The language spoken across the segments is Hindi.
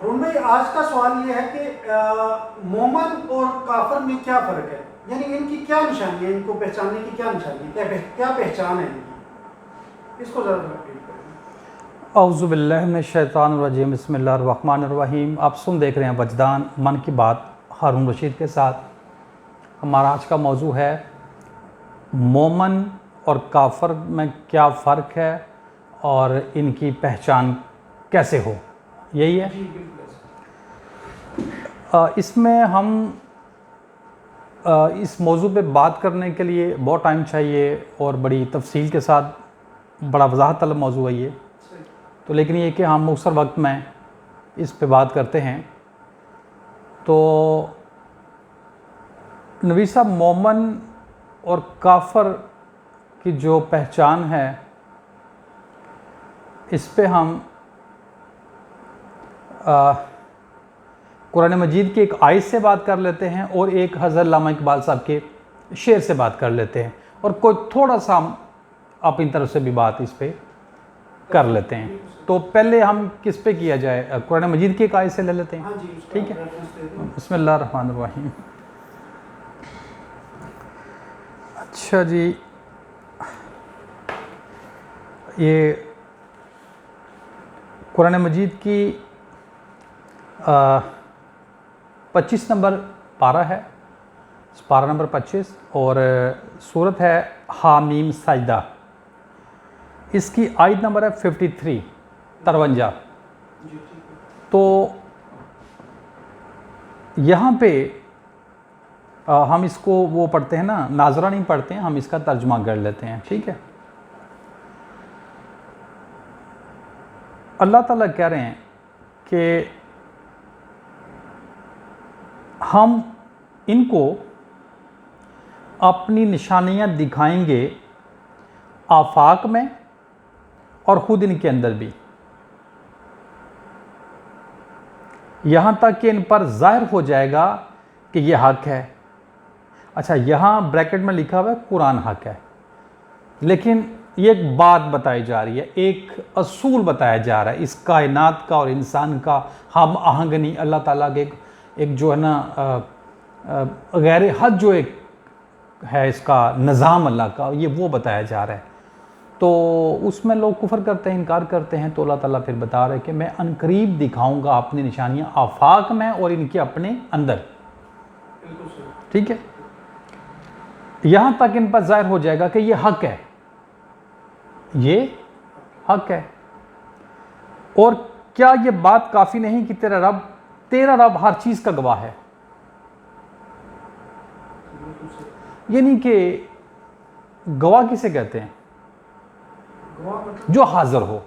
रुन भाई, आज का सवाल ये है कि मोमन और काफर में क्या फ़र्क है, यानी इनकी क्या निशानी है, इनको पहचानने की क्या निशानी है, क्या पहचान है इनकी, इसको ज़रा रिपीट करें। औज़ु बिल्लाहि मिनश शैतानिर रजीम, बिस्मिल्लाहिर रहमानिर रहीम। आप देख रहे हैं वजदान मन की बात हारून रशीद के साथ। हमारा आज का मौजू है मोमन और काफर में क्या फ़र्क है और इनकी पहचान कैसे हो, यही है। जी बिल्कुल। इसमें हम इस मौजू पे बात करने के लिए बहुत टाइम चाहिए और बड़ी तफसील के साथ, बड़ा वजाहत तलब मौजू है ये तो, लेकिन ये कि हम मुख्तसर वक्त में इस पे बात करते हैं। तो नबी साहब, मोमन और काफर की जो पहचान है, इस पे हम कुरान मजीद की एक आयत से बात कर लेते हैं और एक हज़रत अल्लामा इकबाल साहब के शेर से बात कर लेते हैं, और कोई थोड़ा सा हम अपनी तरफ से भी बात इस पे कर लेते हैं। तो पहले हम किस पे किया जाए, कुरान मजीद की एक आयत से ले लेते हैं, ठीक है। बिस्मिल्लाह रहमान रहीम। अच्छा जी, ये कुरान मजीद की 25 नंबर पारा है, पारा नंबर 25, और सूरत है हामीम सजदा। इसकी आयत नंबर है 53, 53। तो यहाँ पे हम इसको वो पढ़ते हैं ना, नाजरा नहीं पढ़ते हैं, हम इसका तर्जुमा कर लेते हैं, ठीक है। अल्लाह ताला कह रहे हैं कि हम इनको अपनी निशानियां दिखाएंगे आफाक में और ख़ुद इनके अंदर भी, यहाँ तक कि इन पर ज़ाहिर हो जाएगा कि ये हक़ है। अच्छा, यहाँ ब्रैकेट में लिखा हुआ है कुरान हक़ है, लेकिन ये एक बात बताई जा रही है, एक असूल बताया जा रहा है इस कायनात का और इंसान का हम आहंगनी, अल्लाह ताला के एक जो है ना गैर हद जो एक है इसका निज़ाम अल्लाह का, ये वो बताया जा रहा है। तो उसमें लोग कुफर करते हैं, इनकार करते हैं, तो अल्लाह ताला फिर बता रहे हैं कि मैं अनकरीब दिखाऊंगा अपनी निशानियां आफाक में और इनके अपने अंदर, ठीक है। यहाँ तक इन पर ज़ाहिर हो जाएगा कि ये हक़ है, ये हक़ है। और क्या ये बात काफ़ी नहीं कि तेरा रब हर चीज़ का गवाह है, यानी कि गवाह किसे कहते हैं? जो हाजिर हो,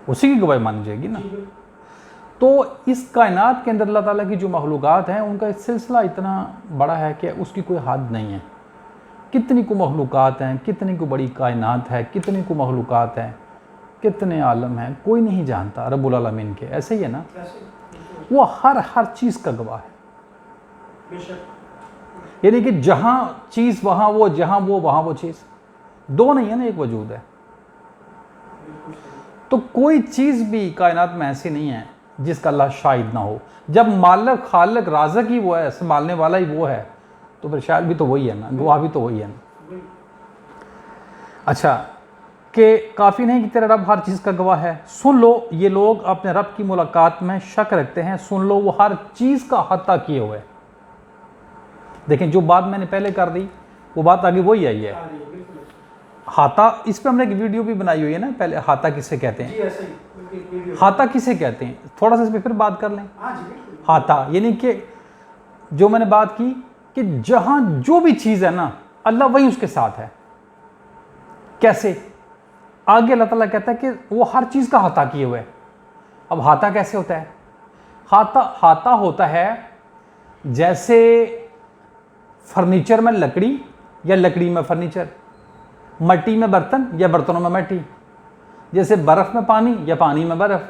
उसी की गवाही मानी जाएगी ना। तो इस कायनात के अंदर अल्लाह ताला की जो मखलूक़ात हैं, उनका एक सिलसिला इतना बड़ा है कि उसकी कोई हद नहीं है। कितनी को मखलूक़ात हैं, कितनी को बड़ी कायनात है, कितनी को मखलूक़ात हैं, कितने आलम हैं, कोई नहीं जानता रब्बुल आलमीन के। ऐसे ही है ना, वो हर चीज़ का गवाह है। यानी कि जहाँ चीज़ वहाँ वो, जहाँ वो वहाँ वो चीज़, दो नहीं है ना, एक वजूद है। तो कोई चीज़ भी कायनात में ऐसी नहीं है जिसका अल्लाह शाहिद ना हो। जब मालिक खालिक राज़िक ही वो है, संभालने वाला ही वो है, तो फिर शायद भी तो वही है ना, गवाह भी तो वही है ना। अच्छा, कि काफ़ी नहीं कि तेरा रब हर चीज़ का गवाह है। सुन लो, ये लोग अपने रब की मुलाकात में शक रखते हैं। सुन लो, वो हर चीज़ का हत्ता किए हुए। देखें, जो बात मैंने पहले कर दी वो बात आगे वही आई है। हाथा, इस पर हमने एक वीडियो भी बनाई हुई है ना पहले, हाथा किसे कहते हैं, हाथा किसे कहते हैं, थोड़ा सा इस पर फिर बात कर लें। हाथा यानी कि जो मैंने बात की कि जहाँ जो भी चीज़ है ना, अल्लाह वही उसके साथ है। कैसे? आगे अल्लाह ताला कहता है कि वो हर चीज़ का हाथा किए हुए। अब हाथा कैसे होता है? हाथा होता है जैसे फर्नीचर में लकड़ी या लकड़ी में फर्नीचर, मट्टी में बर्तन या बर्तनों में मट्टी, जैसे बर्फ़ में पानी या पानी में बर्फ़,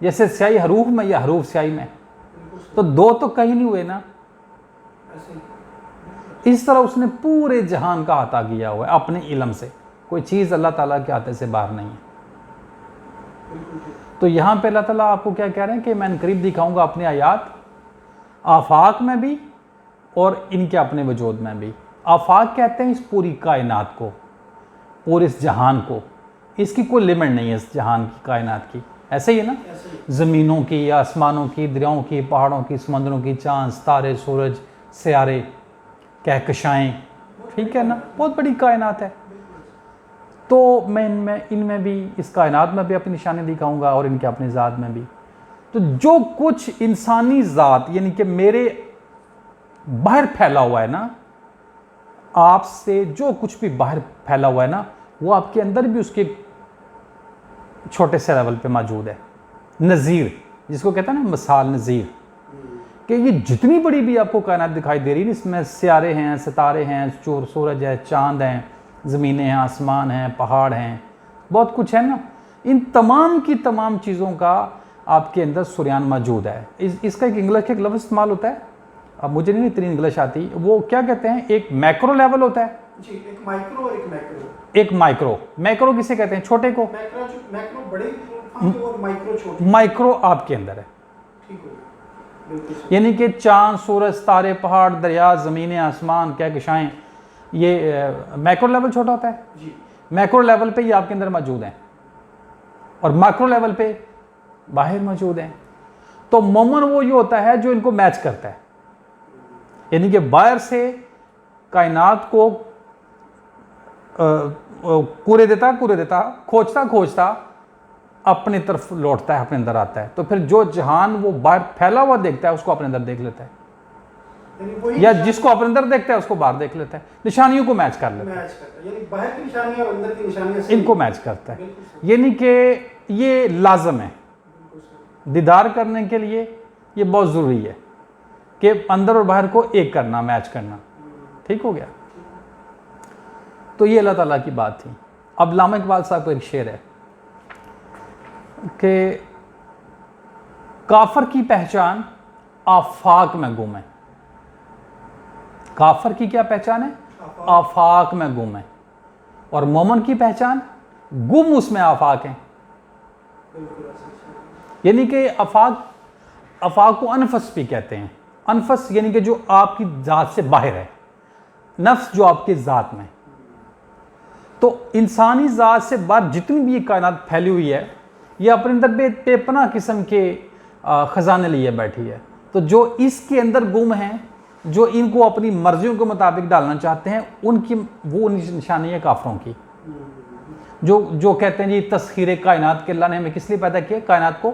जैसे स्याही हरूफ में या हरूफ स्याही में। तो दो तो कहीं नहीं हुए ना। इस तरह उसने पूरे जहान का अता किया हुआ है अपने इल्म से। कोई चीज़ अल्लाह ताला के हाथे से बाहर नहीं है। बिल्कुल ठीक। तो यहाँ पे अल्लाह ताला आपको क्या कह रहे हैं कि मैं इनकरीब दिखाऊंगा अपने आयात आफाक में भी और इनके अपने वजूद में भी। आफाक कहते हैं इस पूरी कायनात को, पूरे इस जहान को, इसकी कोई लिमिट नहीं है इस जहान की, कायनात की। ऐसे ही है ना, ऐसे ही। ज़मीनों की, आसमानों की, दरियाओं की, पहाड़ों की, समंदरों की, चांद, तारे, सूरज, सियारे, कहकशाएँ, ठीक है ना, बहुत बड़ी कायनात है। तो मैं इनमें भी, इस कायनात में भी अपनी निशानी दिखाऊंगा और इनके अपनी ज़ात में भी। तो जो कुछ इंसानी ज़ात यानी कि मेरे बाहर फैला हुआ है ना, आपसे जो कुछ भी बाहर फैला हुआ है ना, वो आपके अंदर भी उसके छोटे से लेवल पे मौजूद है। नज़ीर जिसको कहते हैं ना, मिसाल नज़ीर, कि ये जितनी बड़ी भी आपको कायनात दिखाई दे रही है, इसमें सियारे हैं, सितारे हैं, सूरज है, चांद हैं, ज़मीनें हैं, आसमान हैं, पहाड़ हैं, बहुत कुछ है ना, इन तमाम की तमाम चीज़ों का आपके अंदर सुरयान मौजूद है। इसका एक इंग्लिश का एक लफ्ज़ इस्तेमाल होता है, अब मुझे नहीं इतनी इंग्लिश आती, वो क्या कहते हैं, एक मैक्रो लेवल होता है जी, एक माइक्रो और एक मैक्रो। एक माइक्रो। मैक्रो किसे कहते हैं, छोटे को। मैक्रो बड़े और माइक्रो छोटे। माइक्रो आपके अंदर है, ठीक हो गया, बिल्कुल सही। यानी कि चांद, सूरज, तारे, पहाड़, दरिया, ज़मीनें, आसमान, कहकशाएँ, ये मैक्रो लेवल छोटा होता है। जी, मैक्रो लेवल पे ये आपके अंदर मौजूद हैं और मैक्रो लेवल पे बाहर मौजूद हैं। तो मोमन वो ये होता है जो इनको मैच करता है, यानी कि बाहर से कायनात को कूरे देता खोजता अपनी तरफ लौटता है, अपने अंदर आता है। तो फिर जो जहान वो बाहर फैला हुआ देखता है उसको अपने अंदर देख लेता है, यानी वही या जिसको अपने अंदर देखता है उसको बाहर देख लेता है, निशानियों को मैच कर लेता है, मैच करता है। यानी बाहर की निशानियां और अंदर की निशानियां सही। इनको मैच करता है। बिल्कुल सही, यानी कि ये लाजम है बिल्कुल सही। दीदार करने के लिए, ये बहुत ज़रूरी है कि अंदर और बाहर को एक करना, मैच करना। ठीक हो गया। तो ये अल्लाह ताला की बात थी। अब अल्लामा इकबाल साहब का एक शेर है कि काफर की पहचान आफाक में गुम है। काफर की क्या पहचान है, आफाक में गुम है, और मोमन की पहचान गुम उसमें आफाक है। बिल्कुल ऐसा। यानी कि अफाक को अनफस भी कहते हैं। अनफस यानी कि जो आपकी ज़ात से बाहर है, नफ्स जो आपकी ज़ात में। तो इंसानी ज़ात से बाहर जितनी भी ये कायनात फैली हुई है, ये अपने अंदर बेपनाह किस्म के ख़जाने लिए बैठी है। तो जो इसके अंदर गुम हैं, जो इनको अपनी मर्जियों के मुताबिक डालना चाहते हैं, उनकी वो निशानी है काफरों की। जो कहते हैं जी तस्खीर कायनात के, अल्लाह ने हमें किस लिए पैदा किया, कायनात को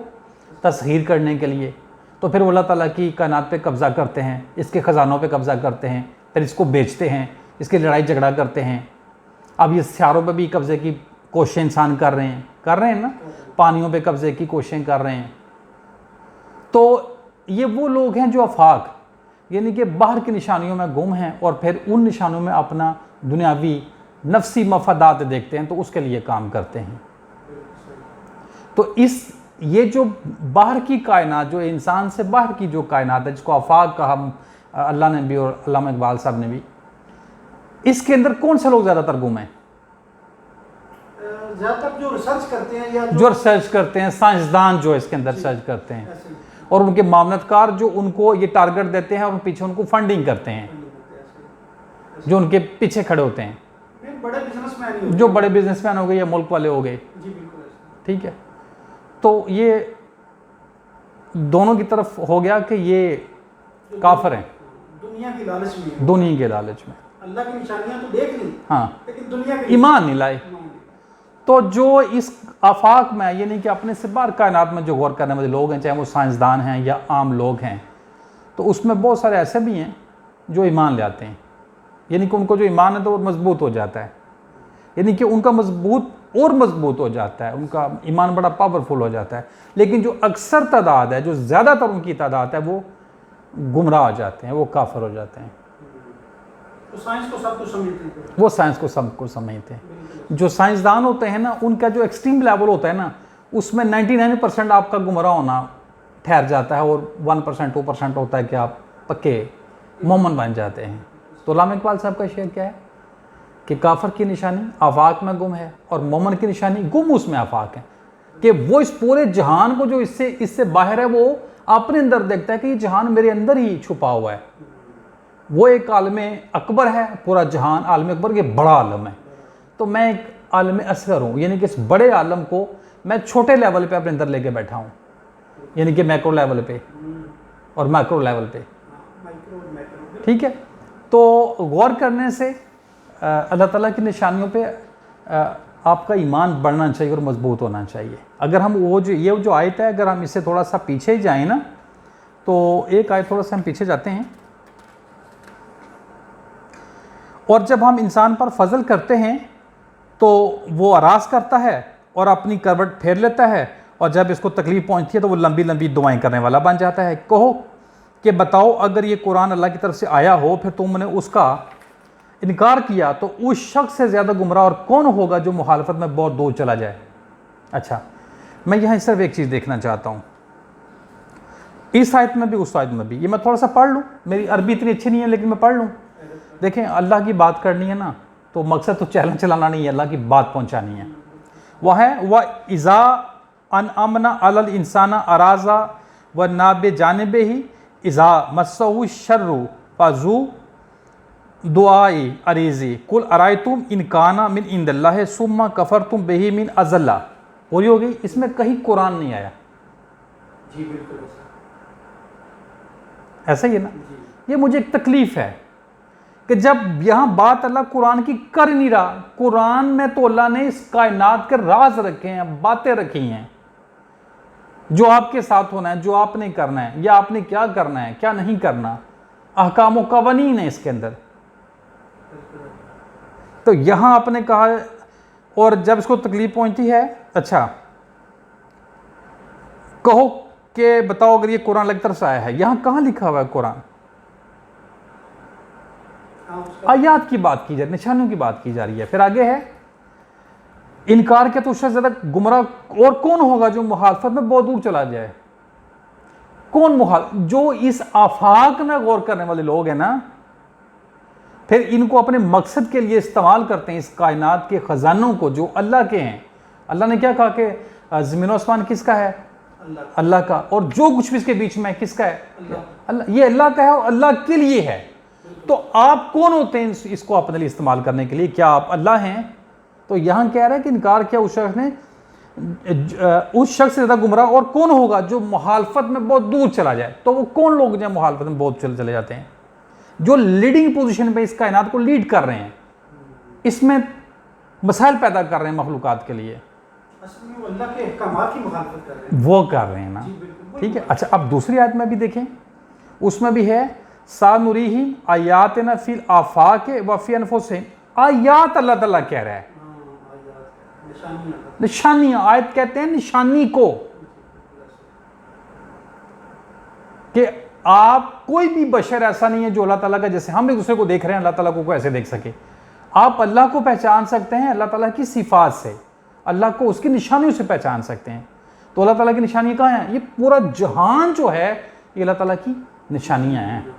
तस्खीर करने के लिए। तो फिर वो अल्लाह ताला की कायनात पे कब्ज़ा करते हैं, इसके ख़जानों पे कब्ज़ा करते हैं, फिर इसको बेचते हैं, इसकी लड़ाई झगड़ा करते हैं। अब ये सियारों पे भी कब्ज़े की कोशिशें इंसान कर रहे हैं ना, पानियों पे कब्ज़े की कोशिशें कर रहे हैं। तो ये वो लोग हैं जो आफाक यानी कि बाहर की निशानियों में गुम हैं और फिर उन निशानों में अपना दुनियावी नफ्सी मफादात देखते हैं, तो उसके लिए काम करते हैं। तो ये जो बाहर की कायनात, जो इंसान से बाहर की जो कायनात है, जिसको आफाक कहा अल्लाह ने भी और अल्लामा इकबाल साहब ने भी, इसके अंदर कौन से लोग ज़्यादातर गुम हैं? ज़्यादातर जो रिसर्च करते हैं या जो रिसर्च करते हैं, साइंसदान जो इसके अंदर रिसर्च करते हैं, ऐसे ही। और उनके मामलतकार जो उनको ये टारगेट देते हैं और पीछे उनको फंडिंग करते हैं, जो उनके पीछे खड़े होते हैं, बड़े बिजनेसमैन ही होते जो बड़े बिजनेसमैन हो गए या मुल्क वाले हो गए। हैं। जी बिल्कुल ऐसा। ठीक है। तो ये दोनों की तरफ हो गया कि ये काफिर हैं, दुनिया की लालच में है। दुनिया के लालच में। अल्लाह की निशानियां तो देख ली, हाँ, लेकिन दुनिया की ईमान नहीं लाए। ईमान नहीं। तो जो इस आफाक में यानी कि अपने से बाहर कायनात में जो गौर करने वाले लोग हैं, चाहे वो साइंसदान हैं या आम लोग हैं, तो उसमें बहुत सारे ऐसे भी हैं जो ईमान ले आते हैं, यानी कि उनको जो ईमान है तो वो मजबूत हो जाता है, यानी कि उनका मजबूत हो जाता है, उनका ईमान बड़ा पावरफुल हो जाता है। लेकिन जो अक्सर तादाद है, जो ज़्यादातर उनकी तादाद है, वो गुमराह हो जाते हैं, वो काफिर हो जाते हैं। तो साइंस को सब कुछ समझते हैं। वो साइंस को सब कुछ समझते हैं। जो साइंसदान होते हैं ना, उनका जो एक्सट्रीम लेवल होता है ना, उसमें 99% आपका गुमराह होना ठहर जाता है, और 1% 2% होता है कि आप पक्के मोमन बन जाते हैं। तो अल्लामा इकबाल साहब का शेर क्या है कि काफिर की निशानी आफाक में गुम है और मोमन की निशानी गुम उसमें आफाक है। कि वो इस पूरे जहान को जो इससे इससे बाहर है वो अपने अंदर देखता है कि ये जहान मेरे अंदर ही छुपा हुआ है। वो एक आलम अकबर है, पूरा जहान आलम अकबर के बड़ा आलम है, तो मैं एक आलम असगर हूँ, यानी कि इस बड़े आलम को मैं छोटे लेवल पे अपने अंदर लेके बैठा हूँ, यानी कि मैक्रो लेवल पे और मैक्रो लेवल पे। ठीक है, तो गौर करने से अल्लाह ताला की निशानियों पे आपका ईमान बढ़ना चाहिए और मजबूत होना चाहिए। अगर हम वो जो आयत है, अगर हम इससे थोड़ा सा पीछे जाएं ना, तो एक आयत थोड़ा सा हम पीछे जाते हैं। और जब हम इंसान पर फजल करते हैं तो वो आराज करता है और अपनी करवट फेर लेता है, और जब इसको तकलीफ पहुंचती है तो वो लंबी लंबी दुआएं करने वाला बन जाता है। कहो कि बताओ, अगर ये कुरान अल्लाह की तरफ से आया हो फिर तुमने उसका इनकार किया तो उस शख्स से ज़्यादा गुमराह और कौन होगा जो मुखालफत में बहुत दूर चला जाए। अच्छा, मैं यहाँ सिर्फ एक चीज़ देखना चाहता हूँ, इस आयत में भी उस आयत में भी। ये मैं थोड़ा सा पढ़ लूँ, मेरी अरबी इतनी अच्छी नहीं है लेकिन मैं पढ़ लूँ। देखें, अल्लाह की बात करनी है ना, तो मकसद तो चैलेंज चलाना नहीं है, अल्लाह की बात पहुँचानी है। वह है वह इज़ा अन अमना अलल इंसाना अराजा व नाबे जानबे ही इज़ा मस्सहु शर्रु फाजू दुआई अरीज़ी कुल अराय तुम इनकाना मिन इंदल्लाह सुम्मा कफर तुम बेही मिन अज़ल्ला। पूरी हो गई, इसमें कहीं कुरान नहीं आया। जी बिल्कुल ऐसा ही है ना। ये मुझे एक तकलीफ़ है कि जब यहाँ बात अल्लाह कुरान की कर नहीं रहा, कुरान में तो अल्लाह ने इस कायनात के राज रखे हैं, बातें रखी हैं जो आपके साथ होना है, जो आपने करना है, या आपने क्या करना है क्या नहीं करना, अहकाम व कवानीन है इसके अंदर। तो यहाँ आपने कहा, और जब इसको तकलीफ पहुंचती है, अच्छा कहो कि बताओ अगर ये कुरान अल्लाह की तरफ से आया है, यहाँ कहाँ लिखा हुआ है कुरान? आयात की बात की जा रही, निशानियों की बात की जा रही है। फिर आगे है इनकार के तो उससे ज्यादा गुमराह और कौन होगा जो मुखालफत में बहुत दूर चला जाए। कौन जो इस आफाक में गौर करने वाले लोग हैं ना, फिर इनको अपने मकसद के लिए इस्तेमाल करते हैं, इस कायनात के खजानों को जो अल्लाह के हैं। अल्लाह ने क्या कहा कि ज़मीन आसमान किसका है? अल्लाह का, और जो कुछ भी इसके बीच में है किसका है? अल्लाह। ये अल्लाह का है और अल्लाह के लिए है। तो आप कौन होते हैं इसको अपने लिए इस्तेमाल करने के लिए? क्या आप अल्लाह हैं? तो यहां कह रहा है कि इनकार किया उस शख्स ने, उस शख्स से ज्यादा गुमराह और कौन होगा जो मुखालफत में बहुत दूर चला जाए। तो वो कौन लोग जो मुखालफत में बहुत चले जाते हैं, जो लीडिंग पोजीशन पे इस कायनात को लीड कर रहे हैं, इसमें मसाइल पैदा कर रहे हैं मखलूकात के लिए, वो अल्लाह के अहकामात की मुखालफत कर रहे हैं, वो कर रहे हैं ना। ठीक है, अच्छा अब दूसरी आयत में भी देखें, उसमें भी है सानुरीहिम आयातना फिल आफाके व फी अनफुसिहिम। आयात अल्लाह ताला कह रहा है, निशानियां। आयत कहते हैं निशानी को, कि आप कोई भी बशर ऐसा नहीं है जो अल्लाह ताला का, जैसे हम एक दूसरे को देख रहे हैं अल्लाह ताला को ऐसे देख सके। आप अल्लाह को पहचान सकते हैं अल्लाह ताला की सिफात से, अल्लाह को उसकी निशानियों से पहचान सकते हैं। तो अल्लाह ताला की निशानी कहाँ है? ये पूरा जहान जो है ये अल्लाह ताला की निशानियां हैं।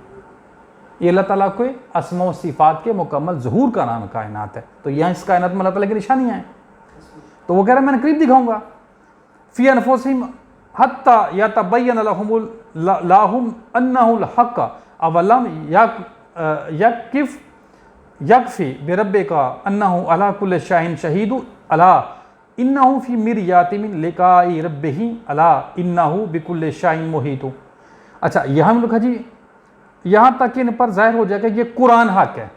ये अल्लाह ताला के अस्मा व सिफात के मुकम्मल ज़हूर का नाम कायनात है। तो यहाँ इस कायनात में अल्लाह ताला की निशानियां हैं। तो वो कह रहा है मैंने करीब दिखाऊंगा। फ़ी अनफुसिहिम हत्ता यतबय्यन लहुम अन्नहुल हक़ अवलम यकफ़ी बिरब्बिका अन्नहु अला कुल्लि शैइन शहीदु अला इन्नहु फ़ी मिरयातिन मिन लिक़ाइ रब्बिही अला इन्नहु बिकुल्लि शैइन मुहीत। अच्छा, यहाँ लिखा जी, यहाँ तक इन पर जाहिर हो जाएगा ये कुरान हक है।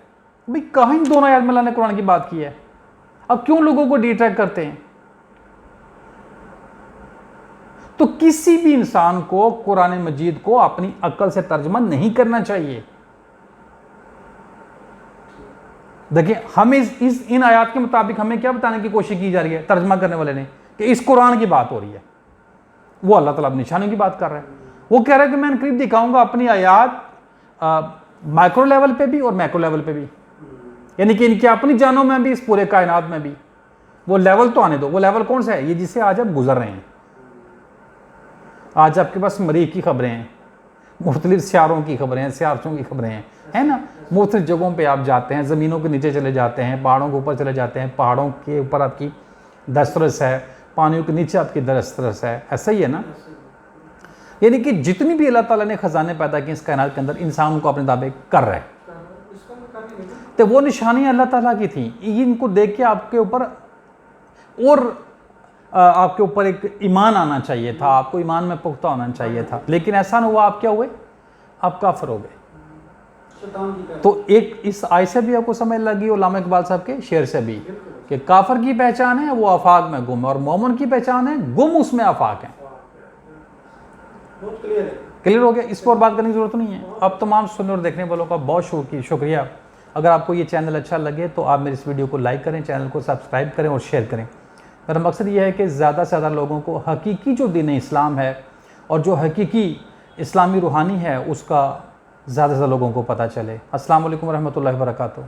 भाई कहाँ इन दोनों आयत में अल्लाह ने कुरान की बात की है? अब क्यों लोगों को डिट्रैक्ट करते हैं? तो किसी भी इंसान को कुरान मजीद को अपनी अक्ल से तर्जमा नहीं करना चाहिए। देखिए, हमें इन आयात के मुताबिक हमें क्या बताने की कोशिश की जा रही है तर्जमा करने वाले ने, कि इस कुरान की बात हो रही है। वो अल्लाह ताला निशानियों की बात कर रहा है। वो कह रहा है कि मैं करीब दिखाऊंगा अपनी आयात माइक्रो लेवल पे भी और मैक्रो लेवल पे भी, यानी कि इनकी अपनी जानों में भी, इस पूरे कायनात में भी। वो लेवल तो आने दो। वो लेवल कौन सा है? ये जिससे आज आप गुजर रहे हैं। आज आपके पास मरीख की खबरें हैं, मुख्तलिफ सियारों की खबरें हैं, सियारचों की खबरें हैं, है ना। मुख्तलिफ जगहों पे आप जाते हैं, ज़मीनों के नीचे चले जाते हैं, पहाड़ों के ऊपर चले जाते हैं, पहाड़ों के ऊपर आपकी दस्तरस है, पानियों के नीचे आपकी दरस है, ऐसा ही है ना। यानी कि जितनी भी अल्लाह ताला ने खजाने पैदा किए इस कायनात के अंदर, इंसान उनको अपने ताबे कर रहा है। तो वो निशानियां अल्लाह ताला की थी, इनको देख के आपके ऊपर और आपके ऊपर एक ईमान आना चाहिए था, आपको ईमान में पुख्ता होना चाहिए था, लेकिन ऐसा ना हुआ। आप क्या हुए? आप काफिर हो गए। तो एक इस आय से भी आपको समझ लगी उल्लामा इकबाल साहब के शेर से भी कि काफिर की पहचान है वो आफाक में गुम, और मोमिन की पहचान है गुम उसमें आफाक है। क्लियर हो गया? इस पर बात करने की जरूरत नहीं है। अब तमाम सुनने और देखने वालों का बहुत शुक्रिया। अगर आपको ये चैनल अच्छा लगे तो आप मेरे इस वीडियो को लाइक करें, चैनल को सब्सक्राइब करें और शेयर करें। मेरा मकसद ये है कि ज़्यादा से ज़्यादा लोगों को हकीकी जो दीन इस्लाम है और जो हकीकी इस्लामी रूहानी है उसका ज़्यादा से ज़्यादा लोगों को पता चले। अस्सलाम वालेकुम रहमतुल्लाहि व बरकातुहू।